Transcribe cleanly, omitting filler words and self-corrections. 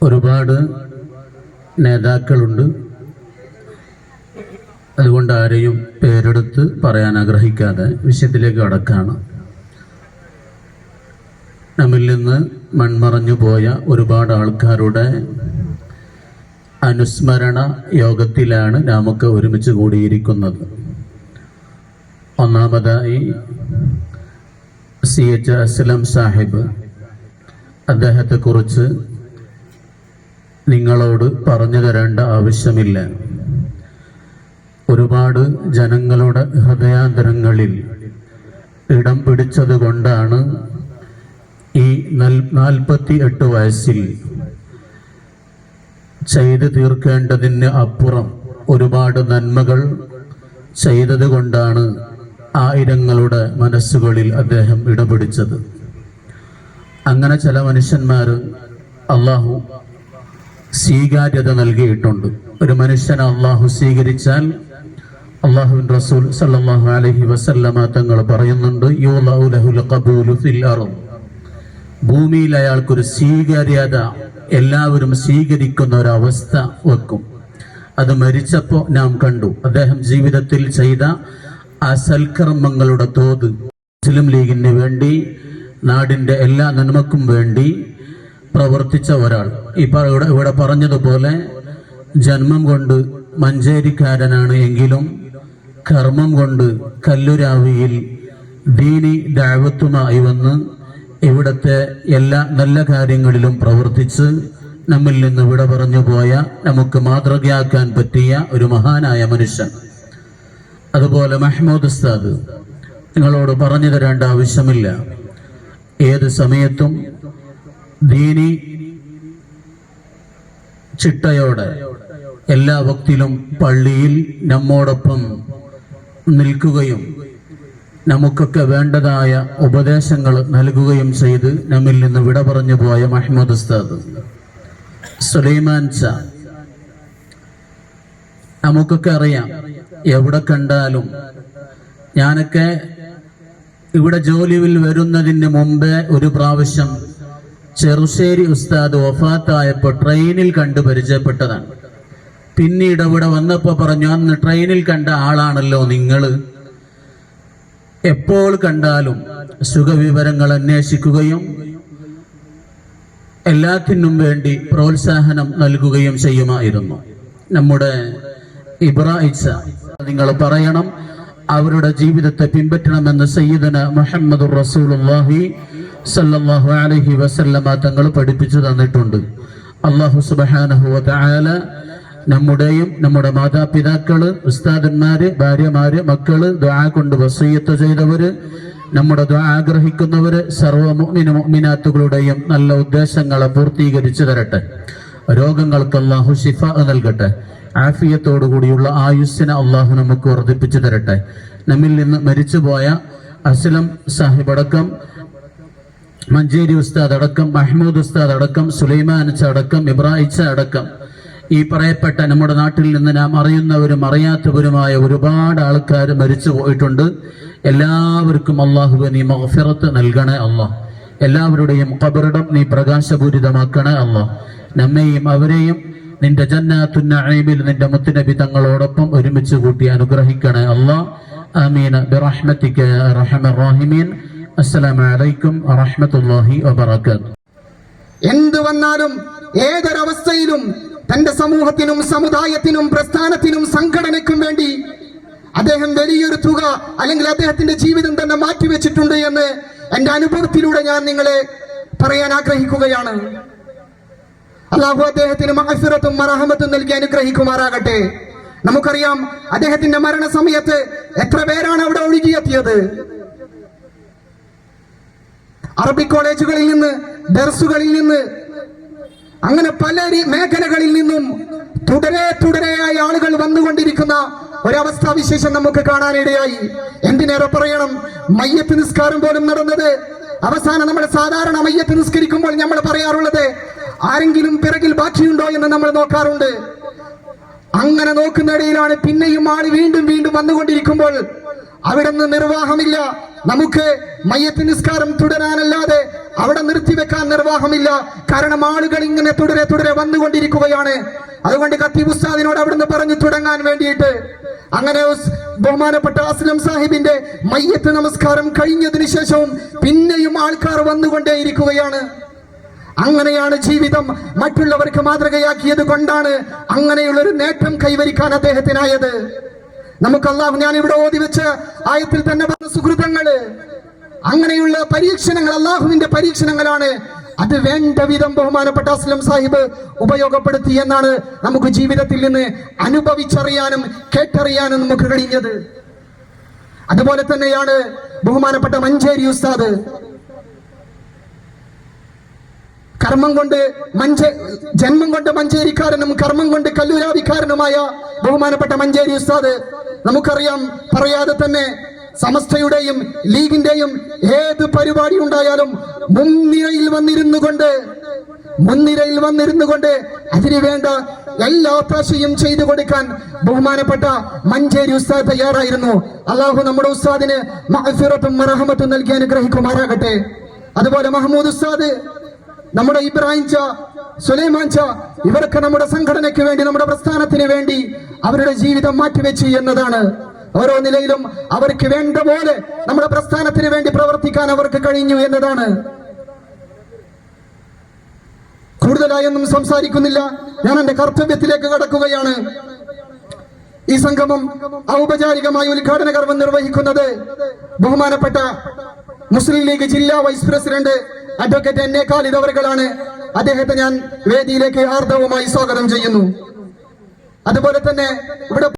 ഒരുപാട് നേതാക്കളുണ്ട്. അതുകൊണ്ട് ആരെയും പേരെടുത്ത് പറയാൻ ആഗ്രഹിക്കാതെ വിഷയത്തിലേക്ക് കടക്കാണ്. നമ്മിൽ നിന്ന് മൺമറഞ്ഞു പോയ ഒരുപാട് ആൾക്കാരുടെ അനുസ്മരണ യോഗത്തിലാണ് നാമൊക്കെ ഒരുമിച്ച് കൂടിയിരിക്കുന്നത്. ഒന്നാമതായി CH അസ്ലം സാഹിബ്, അദ്ദേഹത്തെക്കുറിച്ച് നിങ്ങളോട് പറഞ്ഞു തരേണ്ട ആവശ്യമില്ല. ഒരുപാട് ജനങ്ങളുടെ ഹൃദയാന്തരങ്ങളിൽ ഇടം പിടിച്ചത് കൊണ്ടാണ് ഈ 48 വയസ്സിൽ ചെയ്തു തീർക്കേണ്ടതിന് അപ്പുറം ഒരുപാട് നന്മകൾ ചെയ്തത് കൊണ്ടാണ് ആയിരങ്ങളുടെ മനസ്സുകളിൽ അദ്ദേഹം ഇടം പിടിച്ചത്. അങ്ങനെ ചില മനുഷ്യന്മാർ അള്ളാഹു സ്വീകാര്യത നൽകിയിട്ടുണ്ട്. ഒരു മനുഷ്യനെ അള്ളാഹു സ്വീകരിച്ചാൽ അള്ളാഹുവിൻ റസൂൽ സല്ലല്ലാഹു അലൈഹി വസല്ലമ തങ്ങൾ പറയുന്നുണ്ട്, യുലഉ ലഹുൽ ഖബൂലു ഫിൽ അർദ്, ഭൂമിയിൽ അയാൾക്കൊരു സ്വീകാര്യത എല്ലാവരും സ്വീകരിക്കുന്ന ഒരവസ്ഥ വെക്കും. അത് മരിച്ചപ്പോൾ നാം കണ്ടു. അദ്ദേഹം ജീവിതത്തിൽ ചെയ്ത ആ സൽക്കർമ്മങ്ങളുടെ തോത്, മുസ്ലിം ലീഗിന് വേണ്ടി, നാടിൻ്റെ എല്ലാ നന്മക്കും വേണ്ടി പ്രവർത്തിച്ച ഒരാൾ. ഇവിടെ പറഞ്ഞതുപോലെ ജന്മം കൊണ്ട് മഞ്ചേരിക്കാരനാണ് എങ്കിലും കർമ്മം കൊണ്ട് കല്ലുരാവിയിൽ ദീനി ദഅവത്തുമായി വന്ന് ഇവിടുത്തെ എല്ലാ നല്ല കാര്യങ്ങളിലും പ്രവർത്തിച്ച് നമ്മിൽ നിന്ന് വിട പറഞ്ഞു പോയ, നമുക്ക് മാതൃകയാക്കാൻ പറ്റിയ ഒരു മഹാനായ മനുഷ്യൻ. അതുപോലെ മഹ്മൂദ് ഉസ്താദ്, നിങ്ങളോട് പറഞ്ഞു തരേണ്ട ആവശ്യമില്ല. ഏത് സമയത്തും ദീനി ചിട്ടയോടെ എല്ലാ വക്തിലും പള്ളിയിൽ നമ്മോടൊപ്പം നിൽക്കുകയും നമുക്കൊക്കെ വേണ്ടതായ ഉപദേശങ്ങൾ നൽകുകയും ചെയ്ത് നമ്മിൽ നിന്ന് വിട പറഞ്ഞു പോയ മഹ്മൂദ് ഉസ്താദ്. സുലൈമാൻ ഷാ, നമുക്കൊക്കെ അറിയാം. എവിടെ കണ്ടാലും, ഞാനൊക്കെ ഇവിടെ ജോലിയിൽ വരുന്നതിന് മുമ്പേ ഒരു പ്രാവശ്യം ചെറുശ്ശേരി ഉസ്താദ് വഫാത്തായപ്പോൾ ട്രെയിനിൽ കണ്ട് പരിചയപ്പെട്ടതാണ്. പിന്നീട് ഇവിടെ വന്നപ്പോൾ പറഞ്ഞു, അന്ന് ട്രെയിനിൽ കണ്ട ആളാണല്ലോ നിങ്ങൾ. എപ്പോൾ കണ്ടാലും സുഖവിവരങ്ങൾ അന്വേഷിക്കുകയും എല്ലാത്തിനും വേണ്ടി പ്രോത്സാഹനം നൽകുകയും ചെയ്യുമായിരുന്നു. നമ്മുടെ ഇബ്രാഹിച്ച, നിങ്ങൾ പറയണം, അവരുടെ ജീവിതത്തെ പിൻപറ്റണമെന്ന് സയ്യിദന മുഹമ്മദുർ റസൂലുള്ളാഹി സല്ലല്ലാഹു അലൈഹി വസല്ലമ തങ്ങൾ പഠിപ്പിച്ചു തന്നിട്ടുണ്ട്. അല്ലാഹു സുബ്ഹാനഹു വ തആല നമ്മുടെയും നമ്മുടെ മാതാപിതാക്കള്, ഉസ്താദന്മാര്, ഭാര്യമാര്, മക്കള്, ദുആ കൊണ്ട് വസിയ്യത്ത് ചെയ്തവര്, നമ്മുടെ ദുആ ആഗ്രഹിക്കുന്നവര്, സർവ്വ മുഅ്മിനു മുഅ്മിനാത്തുകളുടെയും നല്ല ഉദ്ദേശങ്ങളെ പൂർത്തീകരിച്ചു തരട്ടെ. രോഗങ്ങൾക്ക് അല്ലാഹു ശിഫ നൽകട്ടെ. ആഫിയത്തോടു കൂടിയുള്ള ആയുസ്സിനെ അള്ളാഹു നമുക്ക് വർദ്ധിപ്പിച്ചു തരട്ടെ. നമ്മിൽ നിന്ന് മരിച്ചുപോയ അസ്ലം സാഹിബ് അടക്കം, മഞ്ചേരി ഉസ്താദ് അടക്കം, മഹ്മൂദ് ഉസ്താദ് അടക്കം, സുലൈമാൻ അടക്കം, ഇബ്രാഹിച്ച അടക്കം, ഈ പറയപ്പെട്ട നമ്മുടെ നാട്ടിൽ നിന്ന് നാം അറിയുന്നവരും അറിയാത്തവരുമായ ഒരുപാട് ആൾക്കാർ മരിച്ചു പോയിട്ടുണ്ട്. എല്ലാവർക്കും അള്ളാഹുവെ നീ മഗ്ഫിറത്ത് നൽകണേ അല്ലാഹ്. എല്ലാവരുടെയും ഖബറിടം നീ പ്രകാശപൂരിതമാക്കണേ അല്ലാഹ്. നമ്മെയും അവരെയും നിന്റെ ജന്നാത്തുൻ നഈമിൽ നിന്റെ മുത്തുനബി തങ്ങളോടൊപ്പം ഒരുമിച്ച് കൂട്ടി അനുഗ്രഹിക്കണേ അല്ലാഹ്. ആമീൻ ബിറഹ്മതിക യാ അർഹമർ റഹീമീൻ. അസ്സലാമു അലൈക്കും വറഹ്മത്തുള്ളാഹി വബറകാതുഹു. എന്ത് വന്നാലും ഏതൊരവസ്ഥയിലും തന്റെ സമൂഹത്തിനും സമുദായത്തിനും പ്രസ്ഥാനത്തിനും സംഘടനയ്ക്കും വേണ്ടി അദ്ദേഹം വലിയൊരു തുക, അല്ലെങ്കിൽ അദ്ദേഹത്തിന്റെ ജീവിതം തന്നെ മാറ്റിവെച്ചിട്ടുണ്ട് എന്ന് എന്റെ അനുഭവത്തിലൂടെ ഞാൻ നിങ്ങളെ പറയാൻ ആഗ്രഹിക്കുകയാണ്. അല്ലാഹു അദ്ദേഹത്തിന് മഗ്ഫിറത്തും മർഹമത്തും നൽകി അനുഗ്രഹിക്കുമാറാകട്ടെ. നമുക്കറിയാം, അദ്ദേഹത്തിന്റെ മരണസമയത്ത് എത്ര പേരാണ് അവിടെ ഒഴുകിയെത്തിയത്. അറബി കോളേജുകളിൽ നിന്ന്, ദർസുകളിൽ നിന്ന്, അങ്ങനെ പല മേഖലകളിൽ നിന്നും തുടരെയായി ആളുകൾ വന്നുകൊണ്ടിരിക്കുന്ന ഒരവസ്ഥാവിശേഷം നമുക്ക് കാണാനിടയായി. എന്തിനേറെ പറയണം, മയ്യത്ത് നിസ്കാരം പോലും നടന്നത് അവസാനം നമ്മൾ സാധാരണ മയ്യത്ത് നിസ്കരിക്കുമ്പോൾ നമ്മൾ പറയാറുള്ളത്, ആരെങ്കിലും പിറകിൽ ബാക്കിയുണ്ടോ എന്ന് നമ്മൾ നോക്കാറുണ്ട്. അങ്ങനെ നോക്കുന്നിടയിലാണ് പിന്നെയും ആൾ വീണ്ടും വന്നുകൊണ്ടിരിക്കുമ്പോൾ അവിടെ നിന്ന് നിർവാഹമില്ല. നമുക്ക് മയ്യത്ത് നിസ്കാരം തുടരാനല്ലാതെ അവിടെ നിർത്തിവെക്കാൻ നിർവാഹമില്ല. കാരണം ആളുകൾ ഇങ്ങനെ തുടരെ വന്നുകൊണ്ടിരിക്കുകയാണ്. അതുകൊണ്ട് ഖത്തീബ് ഉസ്താദിനോട് അവിടുന്ന് പറഞ്ഞു തുടങ്ങാൻ വേണ്ടിയിട്ട്. അങ്ങനെ ബഹുമാനപ്പെട്ട അസ്ലം സാഹിബിന്റെ മയ്യത്ത് നമസ്കാരം കഴിഞ്ഞതിന് ശേഷവും പിന്നെയും ആൾക്കാർ വന്നുകൊണ്ടേയിരിക്കുകയാണ്. അങ്ങനെയാണ് ജീവിതം മറ്റുള്ളവർക്ക് മാതൃകയാക്കിയത് കൊണ്ടാണ് അങ്ങനെയുള്ളൊരു നേട്ടം കൈവരിക്കാൻ അദ്ദേഹത്തിനായത്. നമുക്ക് അല്ലാഹു, ഞാൻ ഇവിടെ ഓതി വെച്ച ആയത്തിൽ തന്നെ പറഞ്ഞ സുഹൃതങ്ങള്, അങ്ങനെയുള്ള പരീക്ഷണങ്ങൾ അല്ലാഹുവിന്റെ പരീക്ഷണങ്ങളാണ്. അത് വേണ്ട വിധം ബഹുമാനപ്പെട്ട അസ്ലം സാഹിബ് ഉപയോഗപ്പെടുത്തി എന്നാണ് നമുക്ക് ജീവിതത്തിൽ നിന്ന് അനുഭവിച്ചറിയാനും കേട്ടറിയാനും നമുക്ക് കഴിഞ്ഞത്. അതുപോലെ തന്നെയാണ് ബഹുമാനപ്പെട്ട മഞ്ചേരി ഉസ്താദ്. ജന്മം കൊണ്ട് മഞ്ചേരിക്കാരനും കർമ്മം കൊണ്ട് കല്ലൂരാവിക്കാരനുമായ ബഹുമാനപ്പെട്ട മഞ്ചേരി ഉസ്താദ്, നമുക്കറിയാം, പറയാതെ തന്നെ സമസ്തയുടെയും ലീഗിന്റെയും ഏത് പരിപാടി ഉണ്ടായാലും മുൻനിരയിൽ വന്നിരുന്നു കൊണ്ട് അതിനു വേണ്ട എല്ലാ പ്രാശയും ചെയ്തു കൊടുക്കാൻ ബഹുമാനപ്പെട്ട മഞ്ചേരി ഉസ്താദ് തയ്യാറായിരുന്നു. അള്ളാഹു നമ്മുടെ ഉസ്താദിന് മഗ്ഫിറത്തും റഹ്മത്തും നൽകി അനുഗ്രഹിക്കുമാറാകട്ടെ. അതുപോലെ മഹ്മൂദ് ഉസ്താദ്, നമ്മുടെ ഇബ്രാഹിം ച, സുലൈമാൻ ച, ഇവരൊക്കെ നമ്മുടെ സംഘടനയ്ക്ക് വേണ്ടി, നമ്മുടെ പ്രസ്ഥാനത്തിന് വേണ്ടി അവരുടെ ജീവിതം മാറ്റിവെച്ചു എന്നതാണ്. ഓരോ നിലയിലും അവർക്ക് വേണ്ട പോലെ നമ്മുടെ പ്രസ്ഥാനത്തിന് വേണ്ടി പ്രവർത്തിക്കാൻ അവർക്ക് കഴിഞ്ഞു എന്നതാണ്. കൂടുതലായൊന്നും സംസാരിക്കുന്നില്ല, ഞാൻ എന്റെ കർത്തവ്യത്തിലേക്ക് കടക്കുകയാണ്. ഈ സംഗമം ഔപചാരികമായി ഉദ്ഘാടന കർമ്മം നിർവഹിക്കുന്നത് ബഹുമാനപ്പെട്ട മുസ്ലിം ലീഗ് ജില്ലാ vice president advocate N A Khalid അവർകളാണ്. അദ്ദേഹത്തെ ഞാൻ വേദിയിലേക്ക് ആർദ്രവുമായി സ്വാഗതം ചെയ്യുന്നു. അതുപോലെ തന്നെ ഇവിടെ